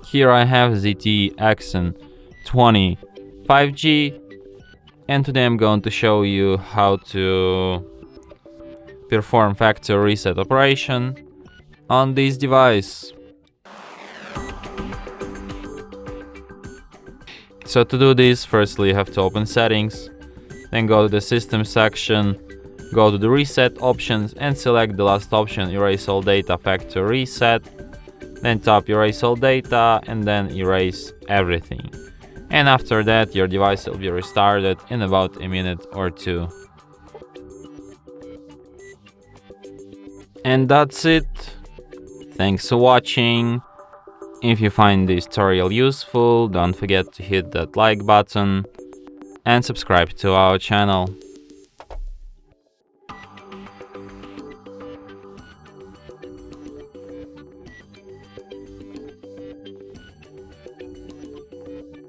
Here I have ZTE Axon 20 5G, and today I'm going to show you how to perform factory reset operation on this device. So to do this, firstly you have to open settings, then go to the system section, go to the reset options and select the last option, erase all data factory reset. Then tap erase all data and then erase everything. And after that your device will be restarted in about a minute or two. And that's it. Thanks for watching. If you find this tutorial useful, don't forget to hit that like button and subscribe to our channel.